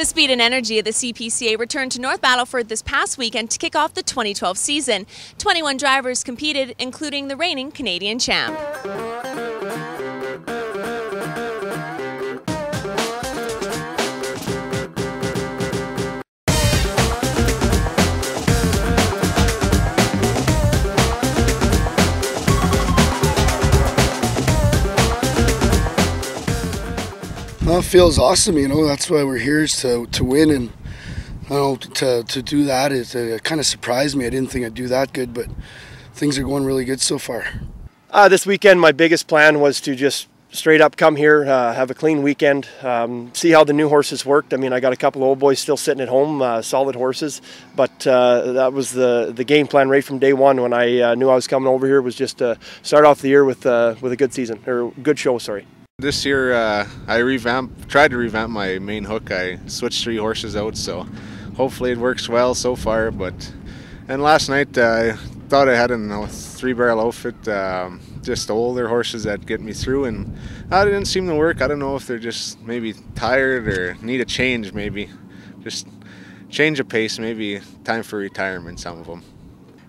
The speed and energy of the CPCA returned to North Battleford this past weekend to kick off the 2012 season. 21 drivers competed, including the reigning Canadian champ. Well, it feels awesome, you know. That's why we're here, is to win, and you know, to do that, it kind of surprised me. I didn't think I'd do that good, but things are going really good so far. This weekend, my biggest plan was to just straight up come here, have a clean weekend, see how the new horses worked. I mean, I got a couple of old boys still sitting at home, solid horses, but that was the game plan right from day one when I knew I was coming over here, was just to start off the year with a good season, or good show, sorry. This year I tried to revamp my main hook. I switched 3 horses out, so hopefully it works well so far. And last night I thought I had a 3-barrel outfit, just older horses that get me through, and that didn't seem to work. I don't know if they're just maybe tired or need a change, maybe just change of pace, maybe time for retirement, some of them.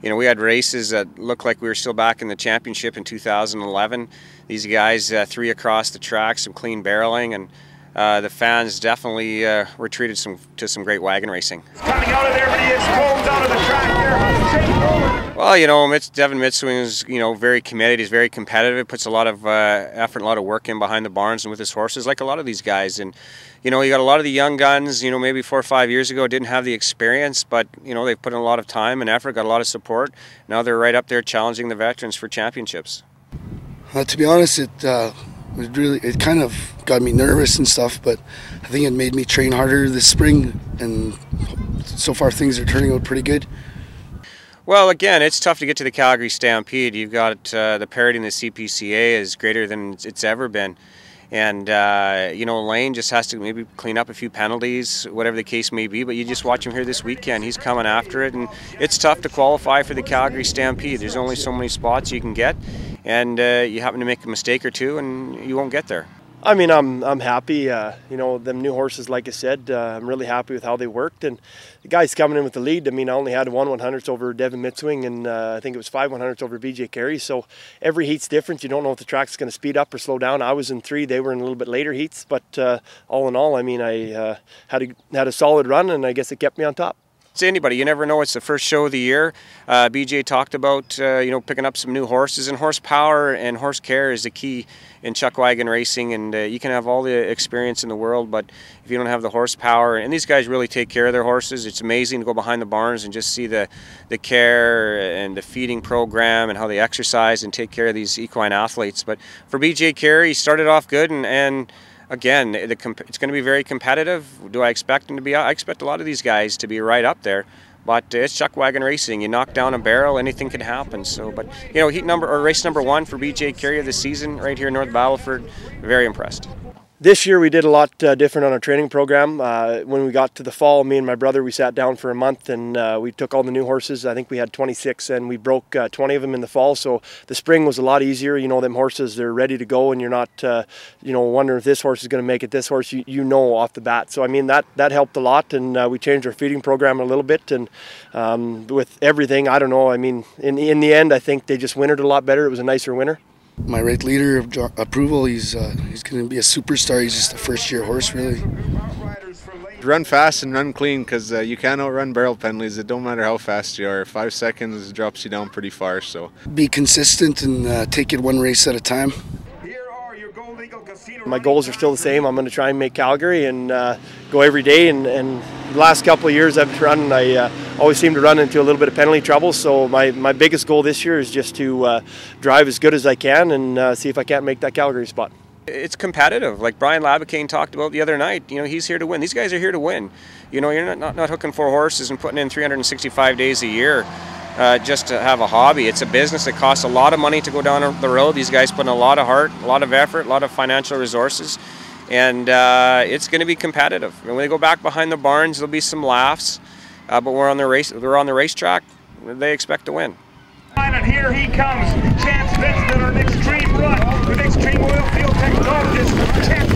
You know, we had races that looked like we were still back in the championship in 2011. These guys, 3 across the track, some clean barreling, and the fans definitely were treated to some great wagon racing. Coming out of there, but he is pulled out of the track here. Well, you know, Devin Mitswing is, you know, very committed. He's very competitive. Puts a lot of effort, a lot of work in behind the barns and with his horses, like a lot of these guys. And you know, you got a lot of the young guns, you know, maybe 4 or 5 years ago didn't have the experience, but, you know, they've put in a lot of time and effort, got a lot of support. Now they're right up there challenging the veterans for championships. To be honest, it kind of got me nervous and stuff, but I think it made me train harder this spring, and so far things are turning out pretty good. Well, again, it's tough to get to the Calgary Stampede. You've got the parity in the CPCA is greater than it's ever been. And, you know, Lane just has to maybe clean up a few penalties, whatever the case may be. But you just watch him here this weekend. He's coming after it. And it's tough to qualify for the Calgary Stampede. There's only so many spots you can get. And you happen to make a mistake or two and you won't get there. I mean, I'm happy. You know, them new horses, like I said, I'm really happy with how they worked. And the guys coming in with the lead, I mean, I only had 1 100th over Devin Mitswing, and I think it was 5 100ths over BJ Carey. So every heat's different. You don't know if the track's going to speed up or slow down. I was in 3, they were in a little bit later heats. But all in all, I mean, I had a solid run, and I guess it kept me on top. To anybody, you never know. It's the first show of the year. BJ talked about you know, picking up some new horses, and horsepower and horse care is the key in chuck wagon racing. And you can have all the experience in the world, but if you don't have the horsepower, and these guys really take care of their horses. It's amazing to go behind the barns and just see the care and the feeding program and how they exercise and take care of these equine athletes. But for BJ Carey, he started off good, and again, it's going to be very competitive. Do I expect them to be? I expect a lot of these guys to be right up there, but it's chuck wagon racing. You knock down a barrel, anything can happen. So, but you know, race number 1 for BJ Carey of the season right here in North Battleford. Very impressed. This year we did a lot different on our training program. When we got to the fall, me and my brother, we sat down for a month, and we took all the new horses. I think we had 26, and we broke 20 of them in the fall. So the spring was a lot easier. You know, them horses, they're ready to go, and you're not, you know, wondering if this horse is going to make it. This horse, you know off the bat. So I mean, that helped a lot, and we changed our feeding program a little bit. And with everything, I don't know. I mean, in the end, I think they just wintered a lot better. It was a nicer winter. My right leader of approval, he's going to be a superstar. He's just a first-year horse, really. Run fast and run clean, because you can't outrun barrel penalties. It don't matter how fast you are. 5 seconds drops you down pretty far. So be consistent and take it 1 race at a time. My goals are still the same. I'm going to try and make Calgary and go every day. And the last couple of years I've run, I always seem to run into a little bit of penalty trouble. So my biggest goal this year is just to drive as good as I can and see if I can't make that Calgary spot. It's competitive, like Brian Labicane talked about the other night. You know, he's here to win. These guys are here to win. You know, you're not hooking 4 horses and putting in 365 days a year. Just to have a hobby. It's a business that costs a lot of money to go down the road. These guys put in a lot of heart, a lot of effort, a lot of financial resources, and it's going to be competitive. And when they go back behind the barns, there'll be some laughs, but we're on the racetrack. They expect to win. And here he comes, Chance Vincent on an extreme run with Extreme Oilfield Technologies. Chance